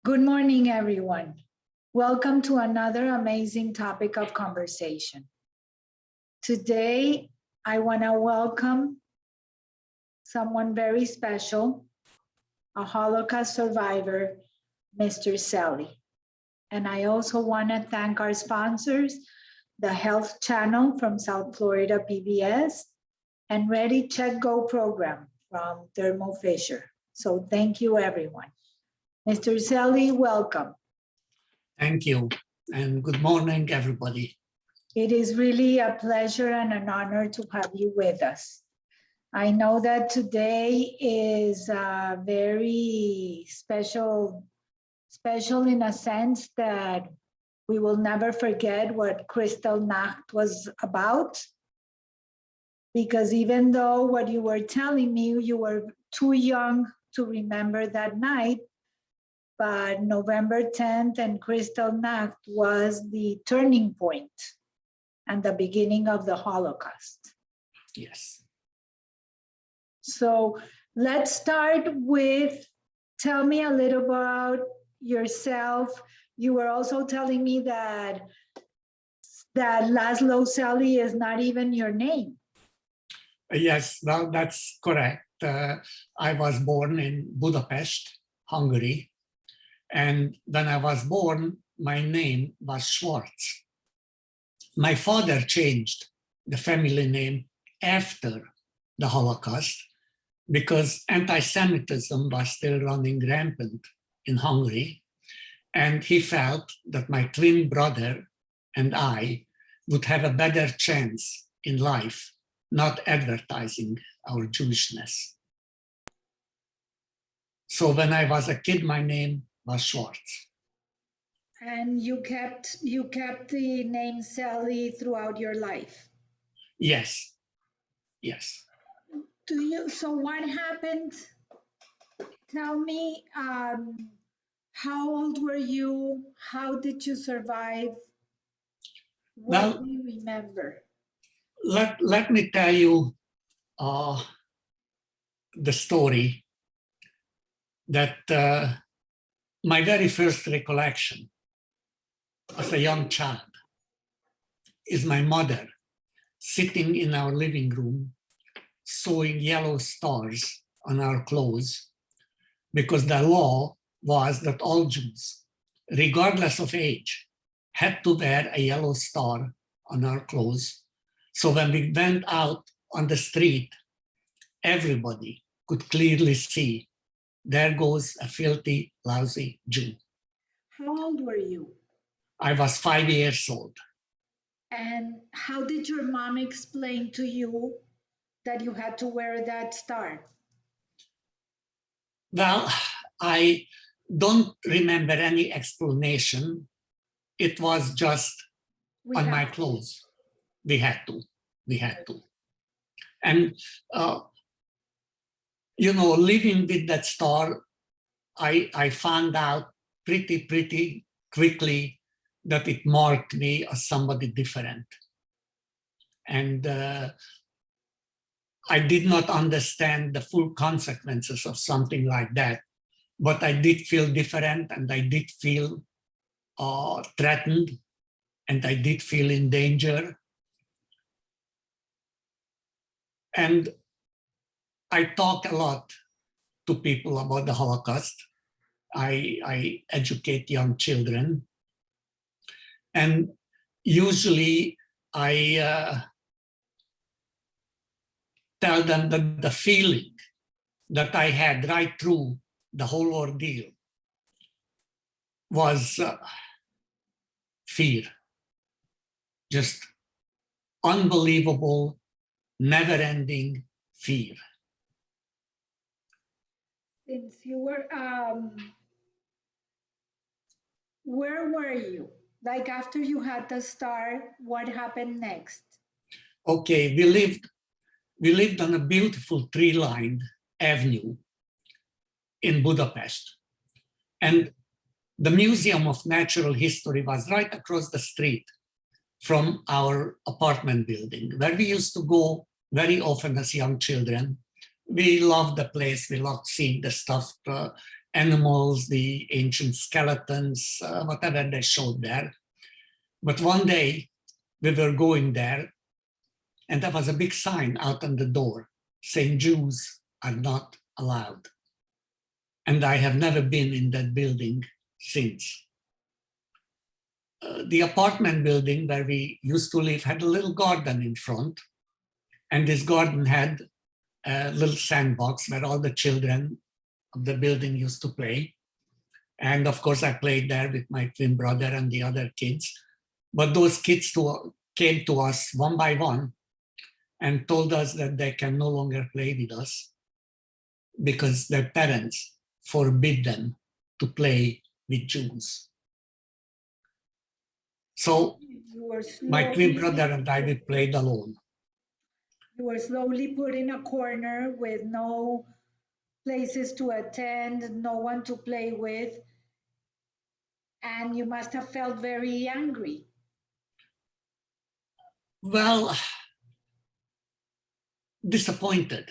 Good morning, everyone. Welcome to another amazing topic of conversation. Today, I want to welcome someone very special, a Holocaust survivor, Mr. Selly. And I also want to thank our sponsors, the Health Channel from South Florida PBS, and Ready Check Go program from Thermo Fisher. So thank you, everyone. Mr. Selly, welcome. Thank you, and good morning, everybody. It is really a pleasure and an honor to have you with us. I know that today is very special in a sense that we will never forget what Kristallnacht was about, because even though what you were telling me, you were too young to remember that night, but November 10th and Kristallnacht was the turning point and the beginning of the Holocaust. Yes. So let's start with, tell me a little about yourself. You were also telling me that Laszlo Selly is not even your name. Yes, well, that's correct. I was born in Budapest, Hungary. And when I was born, my name was Schwartz. My father changed the family name after the Holocaust because anti-Semitism was still running rampant in Hungary. And he felt that my twin brother and I would have a better chance in life not advertising our Jewishness. So when I was a kid, my name was Schwartz. And you kept the name Selly throughout your life? Yes, yes. So what happened? Tell me, how old were you? How did you survive? What do you remember? Let me tell you the story that my very first recollection as a young child is my mother sitting in our living room sewing yellow stars on our clothes, because the law was that all Jews, regardless of age, had to wear a yellow star on our clothes. So when we went out on the street, everybody could clearly see, there goes a filthy, lousy Jew. How old were you? I was 5 years old. And how did your mom explain to you that you had to wear that star? Well, I don't remember any explanation. It was just on my clothes. We had to. And, living with that star, I found out pretty quickly that it marked me as somebody different. And I did not understand the full consequences of something like that, but I did feel different, and I did feel threatened, and I did feel in danger. And I talk a lot to people about the Holocaust. I educate young children. And usually I tell them that the feeling that I had right through the whole ordeal was fear. Just unbelievable, never-ending fear. Since you were, where were you? Like after you had the star, what happened next? Okay, we lived on a beautiful tree-lined avenue in Budapest. And the Museum of Natural History was right across the street from our apartment building, where we used to go very often as young children. We loved the place, we loved seeing the stuff, animals, the ancient skeletons, whatever they showed there. But one day we were going there, and there was a big sign out on the door saying Jews are not allowed. And I have never been in that building since. The apartment building where we used to live had a little garden in front, and this garden had a little sandbox where all the children of the building used to play. And of course, I played there with my twin brother and the other kids. But those kids came to us one by one and told us that they can no longer play with us because their parents forbid them to play with Jews. So my twin brother and I, we played alone. You were slowly put in a corner with no places to attend, no one to play with, and you must have felt very angry. Well, disappointed.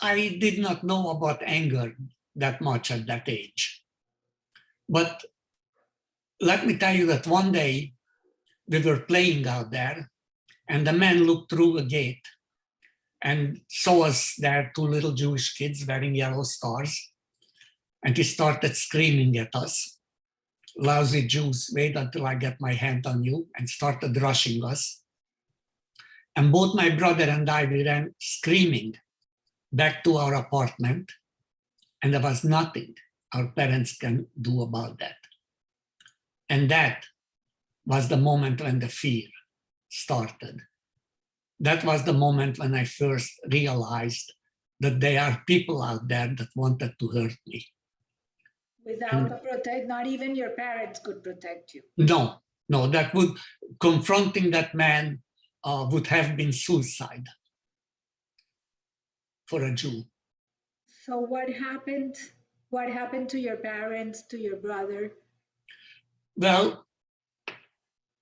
I did not know about anger that much at that age. But let me tell you that one day we were playing out there, and the man looked through a gate and saw us there, two little Jewish kids wearing yellow stars. And he started screaming at us, "Lousy Jews, wait until I get my hand on you," and started rushing us. And both my brother and I, we ran screaming back to our apartment, and there was nothing our parents can do about that. And that was the moment when the fear started. That was the moment when I first realized that there are people out there that wanted to hurt me. Without not even your parents could protect you. No, that would, confronting that man would have been suicide for a Jew. So what happened? What happened to your parents, to your brother? Well,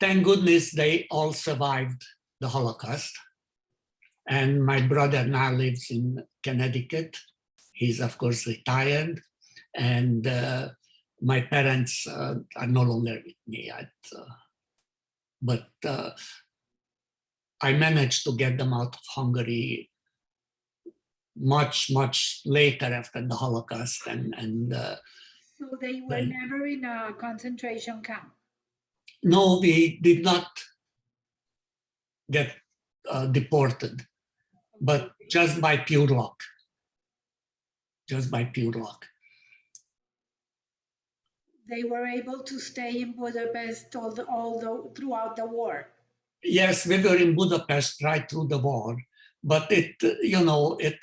thank goodness they all survived the Holocaust. And my brother now lives in Connecticut. He's, of course, retired. And my parents are no longer with me yet. But I managed to get them out of Hungary much, much later after the Holocaust. So they were never in a concentration camp? No, we did not get deported, but just by pure luck. Just by pure luck. They were able to stay in Budapest throughout the war? Yes, we were in Budapest right through the war, but it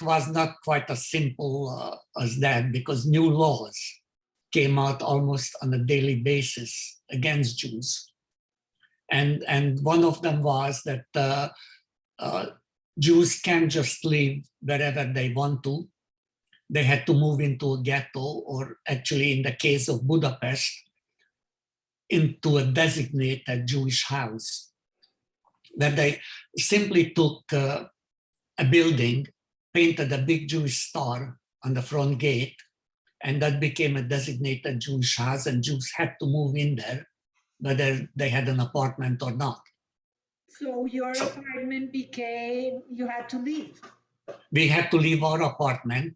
was not quite as simple as that, because new laws came out almost on a daily basis against Jews. And one of them was that Jews can't just live wherever they want to. They had to move into a ghetto, or actually in the case of Budapest, into a designated Jewish house, where they simply took a building, painted a big Jewish star on the front gate, and that became a designated Jewish house, and Jews had to move in there, whether they had an apartment or not. So your apartment you had to leave? We had to leave our apartment.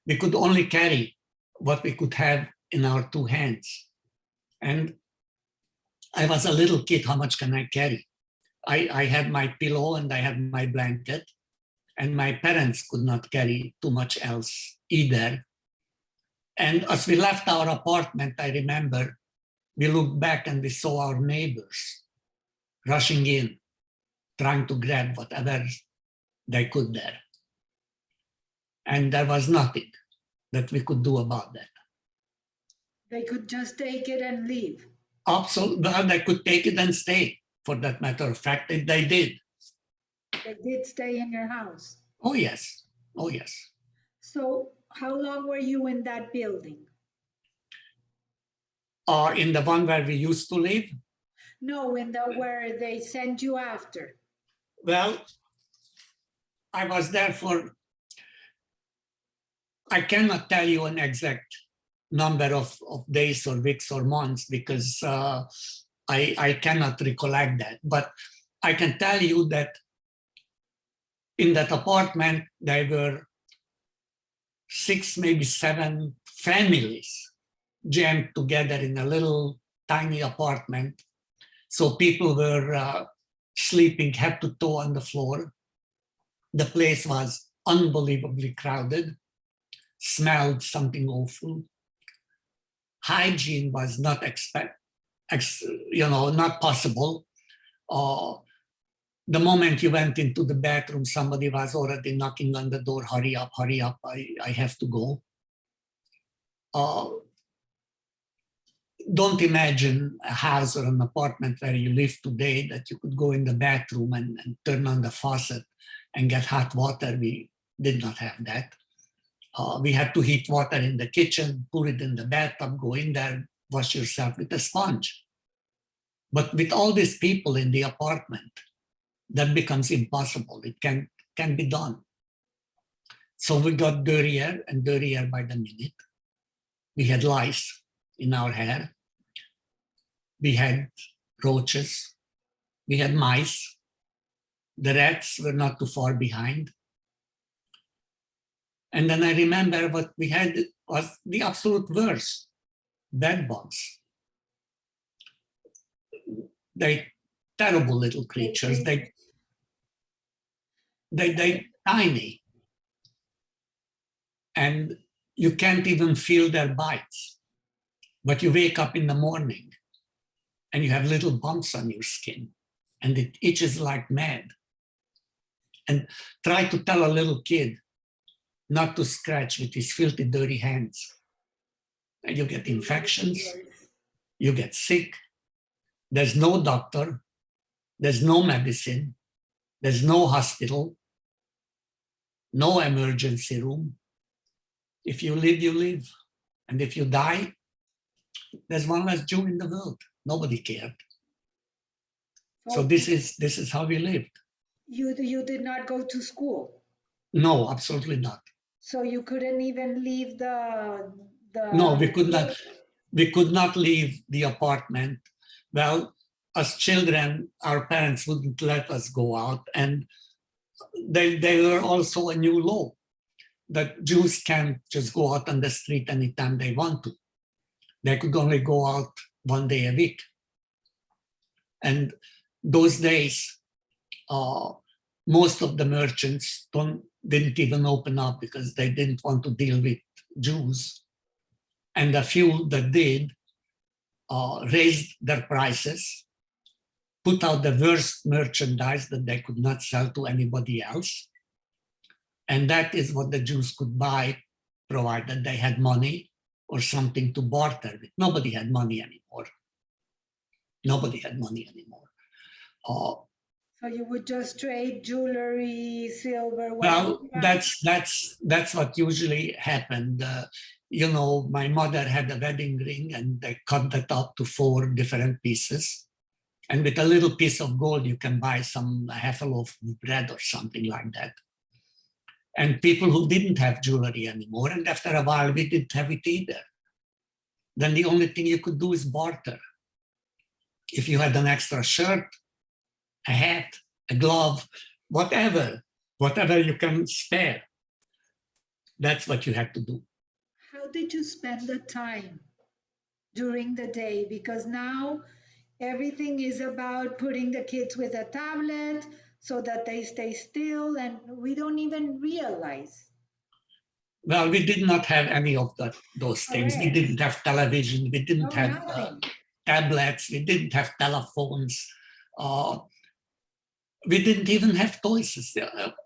We could only carry what we could have in our two hands. And I was a little kid, how much can I carry? I had my pillow and I had my blanket, and my parents could not carry too much else either. And as we left our apartment, I remember we looked back and we saw our neighbors rushing in, trying to grab whatever they could there. And there was nothing that we could do about that. They could just take it and leave? Absolutely, well, they could take it and stay, for that matter of fact, they did. They did stay in your house? Oh, yes. Oh, yes. So how long were you in that building? In the one where we used to live? No, in the where they sent you after. Well, I was there I cannot tell you an exact number of days or weeks or months because I cannot recollect that. But I can tell you that in that apartment, there were 6, maybe 7 families jammed together in a little tiny apartment. So people were sleeping head to toe on the floor. The place was unbelievably crowded, smelled something awful. Hygiene was not not possible. The moment you went into the bathroom, somebody was already knocking on the door, hurry up, I have to go. Don't imagine a house or an apartment where you live today that you could go in the bathroom and turn on the faucet and get hot water. We did not have that. We had to heat water in the kitchen, put it in the bathtub, go in there, wash yourself with a sponge. But with all these people in the apartment, that becomes impossible. It can be done. So we got dirtier and dirtier by the minute. We had lice in our hair. We had roaches. We had mice. The rats were not too far behind. And then I remember what we had was the absolute worst, bed bugs. They terrible little creatures. They tiny. And you can't even feel their bites. But you wake up in the morning and you have little bumps on your skin and it itches like mad. And try to tell a little kid not to scratch with his filthy, dirty hands. And you get infections, you get sick. There's no doctor, there's no medicine, there's no hospital, no emergency room. If you live, you live. And if you die, there's one less Jew in the world. Nobody cared. So this is how we lived. You did not go to school? No, absolutely not. So you couldn't even leave the No, we could not. We could not leave the apartment. Well, as children, our parents wouldn't let us go out, and they were also a new law that Jews can't just go out on the street anytime they want to. They could only go out one day a week. And those days, most of the merchants didn't even open up because they didn't want to deal with Jews. And the few that did raised their prices, put out the worst merchandise that they could not sell to anybody else. And that is what the Jews could buy, provided they had money or something to barter with. Nobody had money anymore. Nobody had money anymore. So you would just trade jewelry, silver? Well, that's what usually happened. My mother had a wedding ring and they cut that up to 4 different pieces. And with a little piece of gold, you can buy half a loaf of bread or something like that. And people who didn't have jewelry anymore, and after a while, we didn't have it either. Then the only thing you could do is barter. If you had an extra shirt, a hat, a glove, whatever you can spare, that's what you had to do. How did you spend the time during the day? Because now everything is about putting the kids with a tablet so that they stay still, and we don't even realize. Well, we did not have any of those things. Correct. We didn't have television. We didn't have tablets. We didn't have telephones. We didn't even have toys,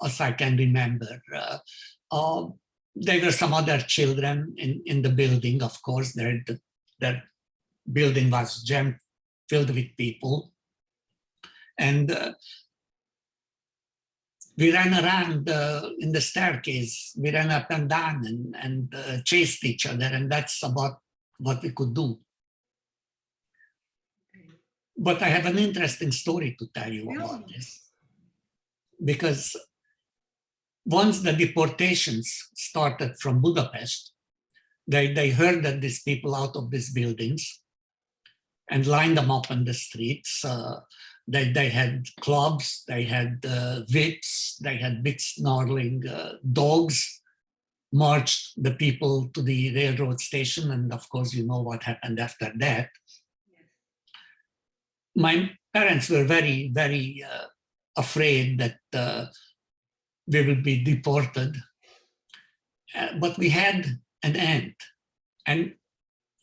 as I can remember. There were some other children in the building, of course. That building was filled with people. And we ran around in the staircase. We ran up and down and chased each other. And that's about what we could do. But I have an interesting story to tell you about this. Because once the deportations started from Budapest, They herded these people out of these buildings and lined them up on the streets. They had clubs, they had whips, they had big snarling dogs, marched the people to the railroad station, and of course, you know what happened after that. My parents were very, very afraid that we will be deported. But we had an aunt, and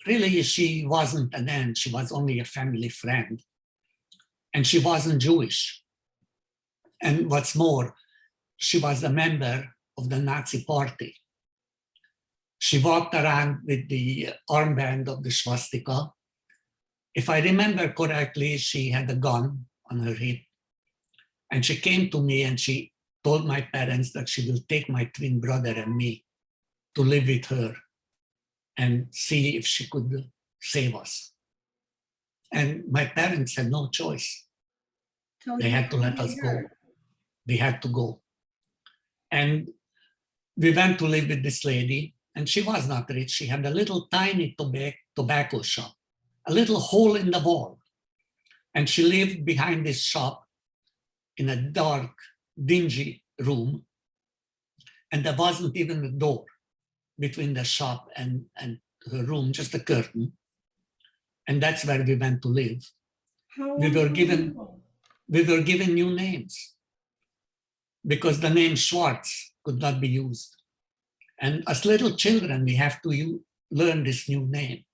really she wasn't an aunt, she was only a family friend. And she wasn't Jewish. And what's more, she was a member of the Nazi party. She walked around with the armband of the swastika. If I remember correctly, she had a gun on her hip. And she came to me and she told my parents that she will take my twin brother and me to live with her and see if she could save us. And my parents had no choice. So They had to let us go. They had to go. And we went to live with this lady, and she was not rich. She had a little tiny tobacco shop, a little hole in the wall. And she lived behind this shop in a dark, dingy room. And there wasn't even a door between the shop and her room, just a curtain. And that's where we went to live. We were given new names because the name Schwartz could not be used. And as little children, we have to learn this new name.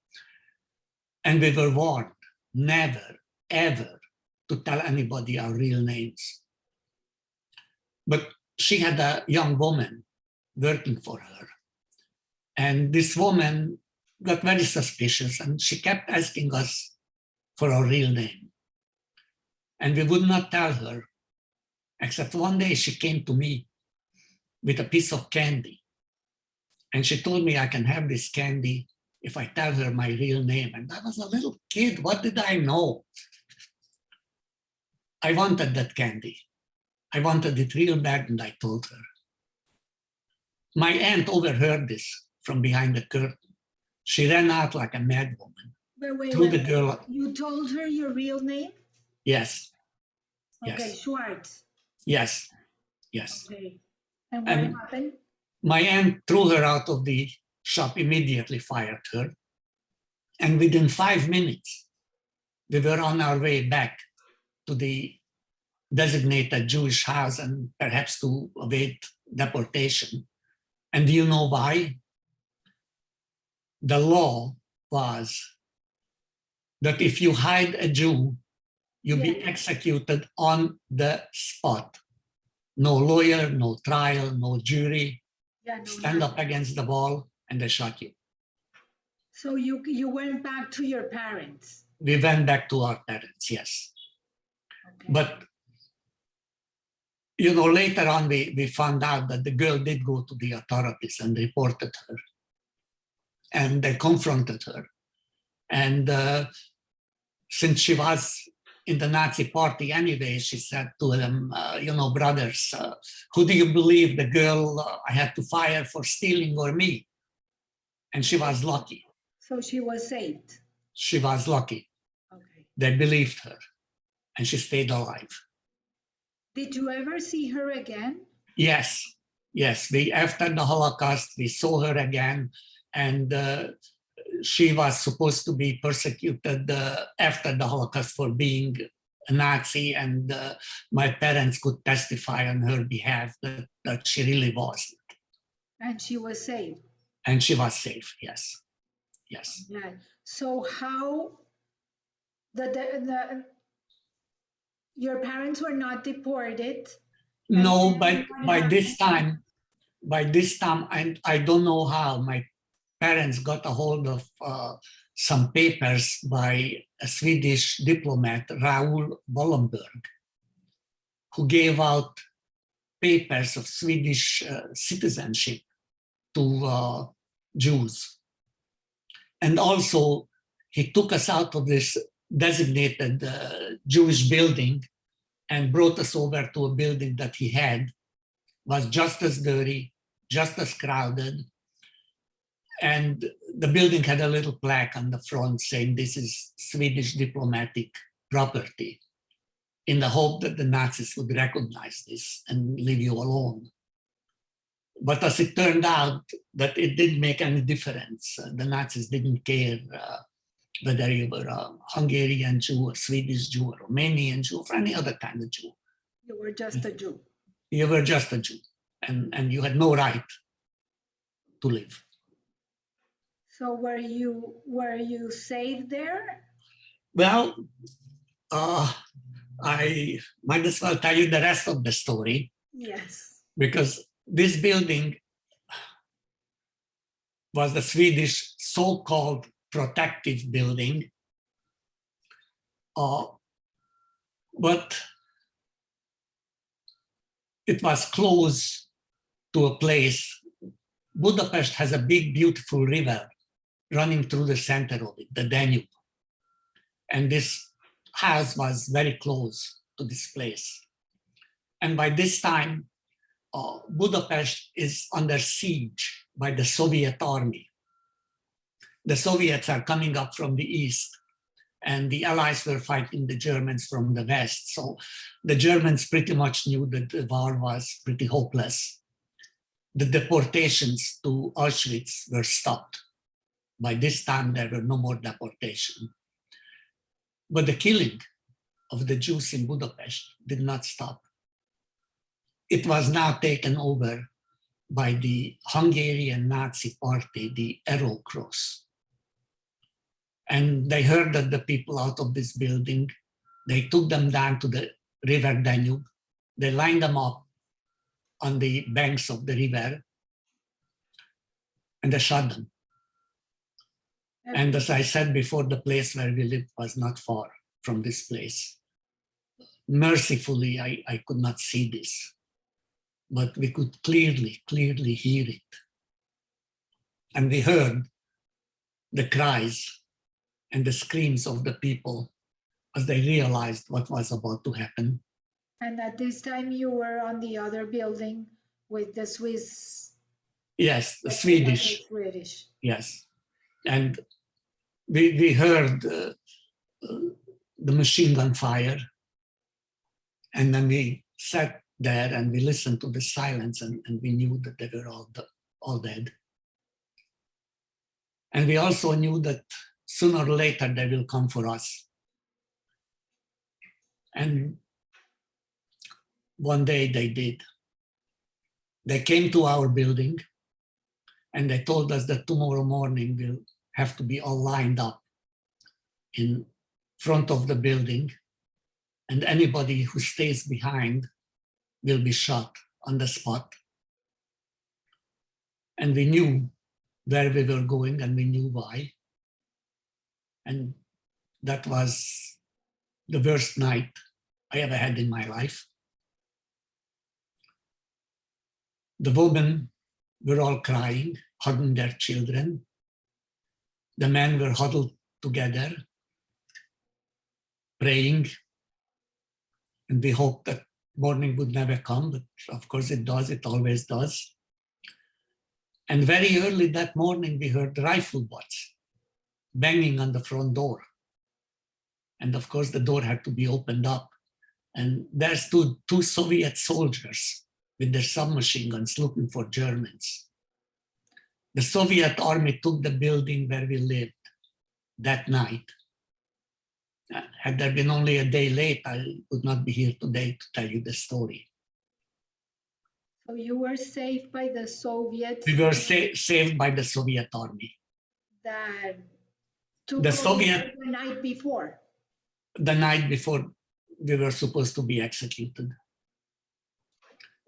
And we were warned never, ever to tell anybody our real names. But she had a young woman working for her. And this woman got very suspicious and she kept asking us for our real name. And we would not tell her, except one day she came to me with a piece of candy. And she told me I can have this candy if I tell her my real name. And I was a little kid, what did I know? I wanted that candy. I wanted it real bad, and I told her. My aunt overheard this from behind the curtain. She ran out like a mad woman. Wait. The girl. You told her your real name? Yes. Okay, yes. Schwartz. Yes. Okay. And what happened? My aunt threw her out of the shop, immediately fired her. And within 5 minutes, we were on our way back to the designated Jewish house and perhaps to await deportation. And do you know why? The law was that if you hide a Jew, you be executed on the spot. No lawyer, no trial, no jury. Stand up against the wall and they shot you. So you went back to your parents? We went back to our parents, yes. Okay. But, you know, later on we found out that the girl did go to the authorities and reported her. And they confronted her. And since she was in the Nazi party anyway, she said to them, you know, brothers, who do you believe, the girl I had to fire for stealing or me? And she was lucky. So she was saved? She was lucky. Okay. They believed her and she stayed alive. Did you ever see her again? Yes. After the Holocaust, we saw her again, and she was supposed to be persecuted after the Holocaust for being a Nazi, and my parents could testify on her behalf that she really wasn't. And she was saved? And she was safe, yes. Yeah. So how your parents were not deported? No, by this time, and I don't know how, my parents got a hold of some papers by a Swedish diplomat, Raoul Wallenberg, who gave out papers of Swedish citizenship to Jews. And also, he took us out of this designated Jewish building and brought us over to a building that he had, was just as dirty, just as crowded. And the building had a little plaque on the front saying this is Swedish diplomatic property, in the hope that the Nazis would recognize this and leave you alone. But as it turned out, that it didn't make any difference. The Nazis didn't care whether you were a Hungarian Jew, a Swedish Jew, a Romanian Jew, or any other kind of Jew. You were just a Jew. You were just a Jew, and you had no right to live. So were you safe there? Well, I might as well tell you the rest of the story. Yes. Because this building was the Swedish so-called protective building, but it was close to a place. Budapest has a big, beautiful river running through the center of it, the Danube. And this house was very close to this place. And by this time, Budapest is under siege by the Soviet army. The Soviets are coming up from the east, and the Allies were fighting the Germans from the west. So the Germans pretty much knew that the war was pretty hopeless. The deportations to Auschwitz were stopped. By this time, there were no more deportations. But the killing of the Jews in Budapest did not stop. It was now taken over by the Hungarian Nazi party, the Arrow Cross. And they herded the people out of this building. They took them down to the river Danube. They lined them up on the banks of the river, and they shot them. And as I said before, the place where we lived was not far from this place. Mercifully, I could not see this, but we could clearly hear it. And we heard the cries and the screams of the people as they realized what was about to happen. And at this time you were on the other building with the Swiss. Yes, the Swedish. Swedish. Yes. And we heard the machine gun fire. And then we sat there and we listened to the silence, and we knew that they were all dead. And we also knew that sooner or later they will come for us. And one day they did. They came to our building and they told us that tomorrow morning we'll have to be all lined up in front of the building, and anybody who stays behind will be shot on the spot. And we knew where we were going and we knew why. And that was the worst night I ever had in my life. The women were all crying, hugging their children. The men were huddled together, praying. And we hoped that morning would never come, but of course it does, it always does. And very early that morning, we heard rifle butts banging on the front door. And of course, the door had to be opened up. And there stood two Soviet soldiers with their submachine guns looking for Germans. The Soviet army took the building where we lived that night. Had there been only a day late, I would not be here today to tell you the story. So you were saved by the Soviets? We were saved by the Soviet army. That took The over Soviet, the night before? The night before we were supposed to be executed.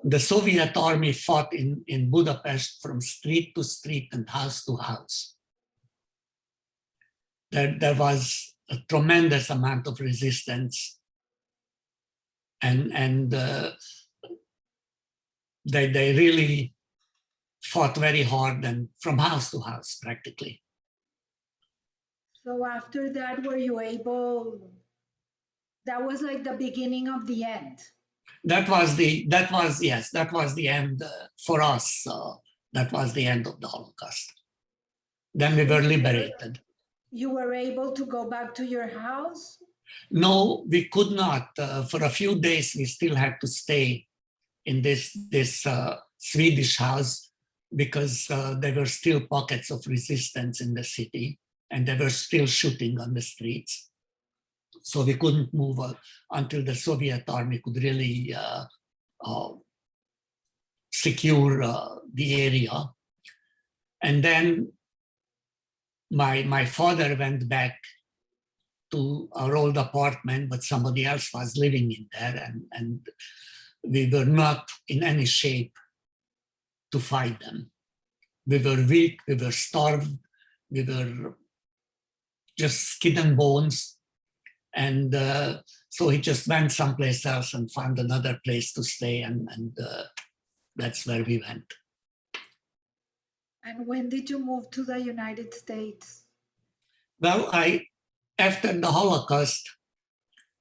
The Soviet army fought in Budapest from street to street and house to house. There was a tremendous amount of resistance, and they really fought very hard and from house to house practically. So after that, were you able, that was like the beginning of the end? That was the end for us. That was the end of the Holocaust. Then we were liberated. You were able to go back to your house? No, we could not. For a few days, we still had to stay in this Swedish house because there were still pockets of resistance in the city and they were still shooting on the streets. So we couldn't move until the Soviet army could really secure the area. And then my father went back to our old apartment, but somebody else was living in there, and we were not in any shape to fight them. We were weak, we were starved, we were just skin and bones. And so he just went someplace else and found another place to stay, and that's where we went. And when did you move to the United States? Well, after the Holocaust,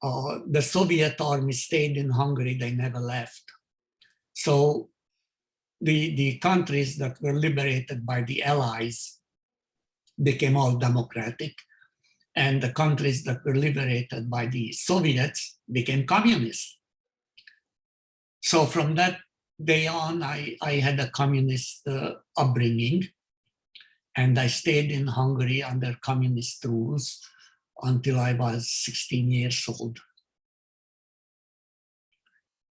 the Soviet army stayed in Hungary, they never left. So the countries that were liberated by the Allies became all democratic, and the countries that were liberated by the Soviets became communist. So from that day on, I had a communist upbringing, and I stayed in Hungary under communist rules until I was 16 years old.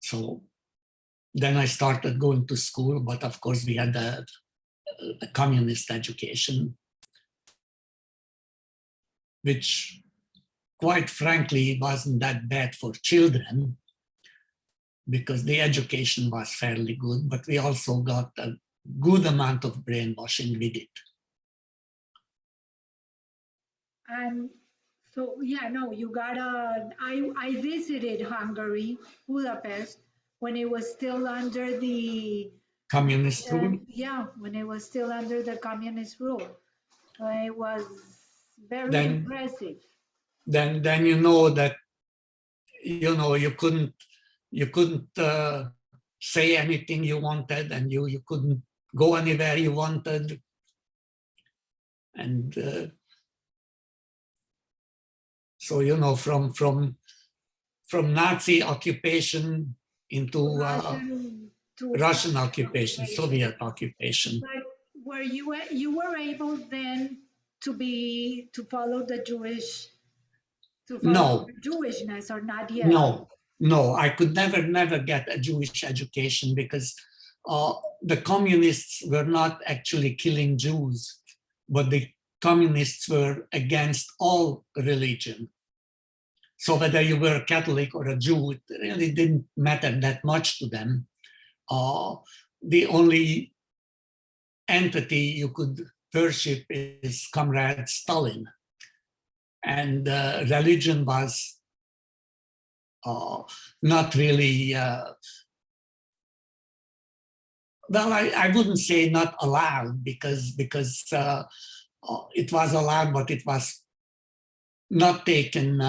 So then I started going to school, but of course we had a communist education, which quite frankly wasn't that bad for children because the education was fairly good, but we also got a good amount of brainwashing with it. And so, yeah, no, you got I visited Hungary, Budapest, when it was still under the, Communist rule? yeah, when it was still under the communist rule. It was very Then, impressive. then you know that, you know, you couldn't say anything you wanted, and you couldn't go anywhere you wanted. And so, you know, from Nazi occupation into Russian occupation, Soviet occupation. But were you were able then to follow the No, Jewishness, or not yet? no, I could never get a Jewish education because the communists were not actually killing Jews, but the communists were against all religion. So whether you were a Catholic or a Jew, it really didn't matter that much to them. The only entity you could worship is Comrade Stalin. And religion was not really, well, I wouldn't say not allowed because it was allowed, but it was not taken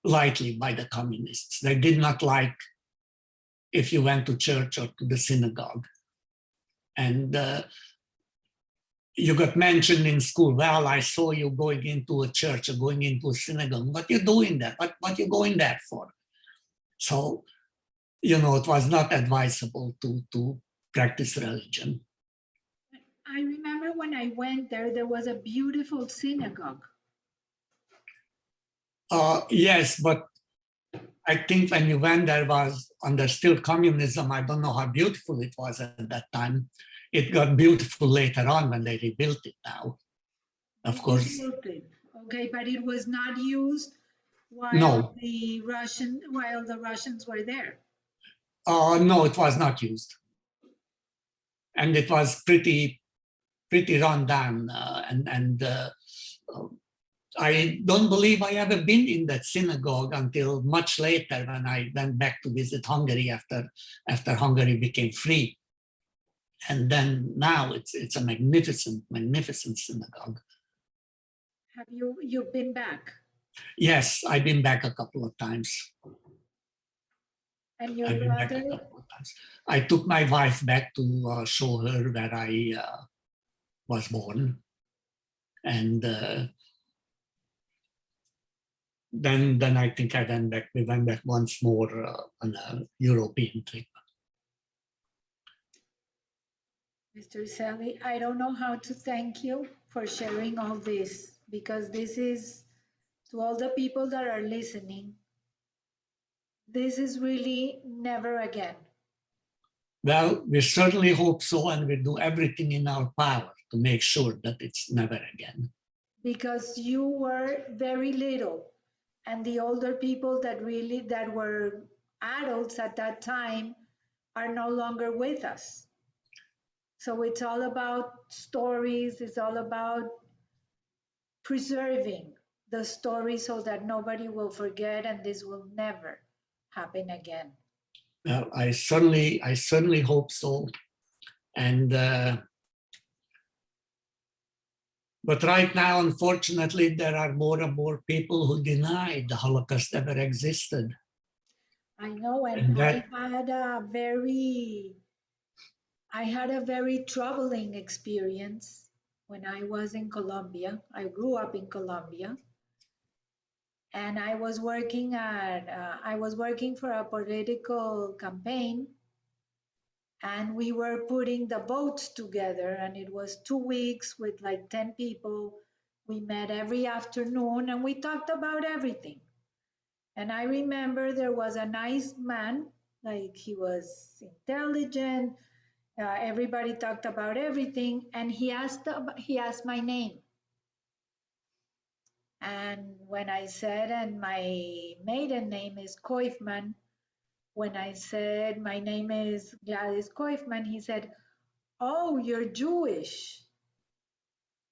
lightly by the communists. They did not like if you went to church or to the synagogue. And you got mentioned in school, well, I saw you going into a church or going into a synagogue. What you doing there? What you going there for? So, you know, it was not advisable to practice religion. I remember when I went there was a beautiful synagogue. Yes, but I think when you went there was under still communism. I don't know how beautiful it was at that time. It got beautiful later on when they rebuilt it now, of course. Okay, but it was not used while No. the Russians were there. No, it was not used. And it was pretty run down. I don't believe I ever been in that synagogue until much later when I went back to visit Hungary after Hungary became free. And then now it's a magnificent synagogue. Have you've been back? Yes, I've been back a couple of times. And your brother? I took my wife back to show her where I was born. And then I think we went back once more on a European trip. Mr. Selly, I don't know how to thank you for sharing all this, because this is, to all the people that are listening, this is really never again. Well, we certainly hope so, and we do everything in our power to make sure that it's never again. Because you were very little, and the older people that were adults at that time are no longer with us. So it's all about stories, it's all about preserving the story so that nobody will forget and this will never happen again. Well, I certainly hope so. And but right now, unfortunately, there are more and more people who deny the Holocaust ever existed. I know, And that, I had a very troubling experience when I was in Colombia. I grew up in Colombia, and I was working for a political campaign, and we were putting the votes together, and it was 2 weeks with like 10 people. We met every afternoon and we talked about everything. And I remember there was a nice man, like he was intelligent. Everybody talked about everything, and he asked my name. And when I said, and my maiden name is Koifman, when I said my name is Gladys Koifman, he said, "Oh, you're Jewish."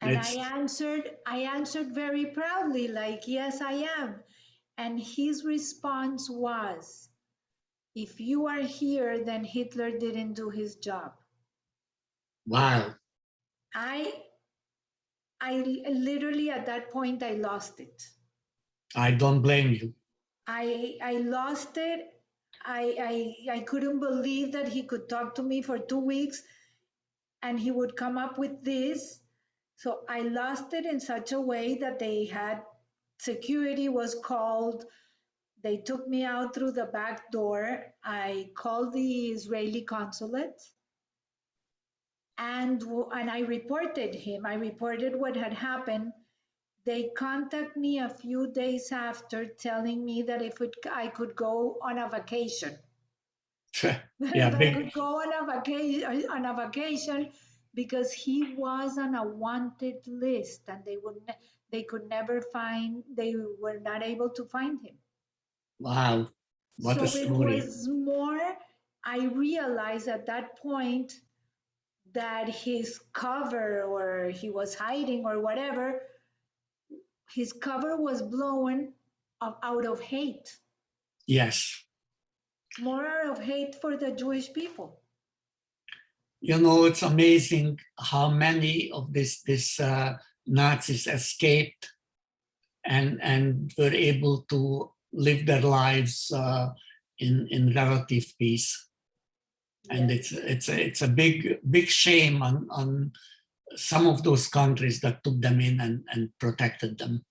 And I answered very proudly, like, "Yes, I am." And his response was, "If you are here, then Hitler didn't do his job." wow, I I literally at that point I lost it. I don't blame you. I lost it. I couldn't believe that he could talk to me for 2 weeks and he would come up with this. So I lost it in such a way that they had security was called. They took me out through the back door. I called the Israeli consulate and I reported him. I reported what had happened. They contacted me a few days after telling me that I could go on a vacation. Yeah, If I big. could go on a vacation because he was on a wanted list and they could never find, they were not able to find him. Wow, what a So it story. was more, I realized at that point that his cover, or he was hiding or whatever, his cover was blown out of hate, Yes. more out of hate for the Jewish people. You know, it's amazing how many of these Nazis escaped and were able to live their lives in relative peace. And Yes, it's a big shame on some of those countries that took them in and protected them.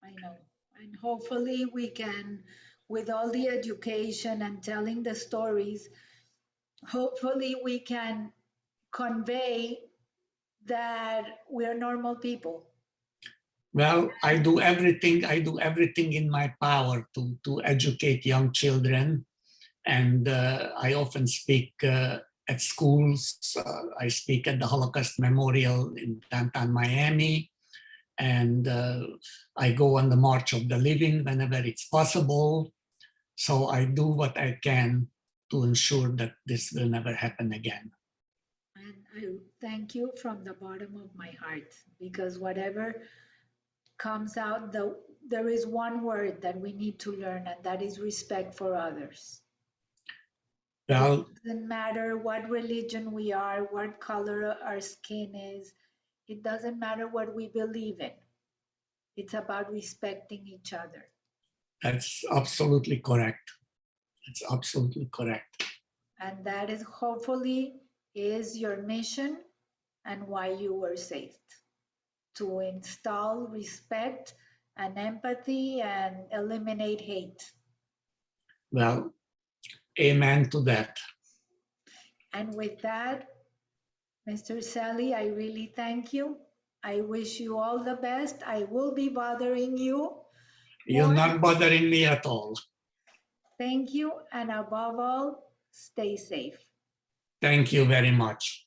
I know. And hopefully we can, with all the education and telling the stories, hopefully we can convey that we're normal people. Well, I do everything in my power to educate young children, and I often speak at schools. I speak at the Holocaust Memorial in downtown Miami, and I go on the March of the Living whenever it's possible. So I do what I can to ensure that this will never happen again. And I thank you from the bottom of my heart, because whatever comes out, there is one word that we need to learn, and that is respect for others. It Well, doesn't matter what religion we are, what color our skin is. It doesn't matter what we believe in. It's about respecting each other. that's absolutely correct. It's absolutely correct. And that is hopefully is your mission and why you were saved. to install respect and empathy and eliminate hate. Well, amen to that. And with that, Mr. Selly, I really thank you. I wish you all the best. I will be bothering you. You're more. not bothering me at all. Thank you, and above all, stay safe. Thank you very much.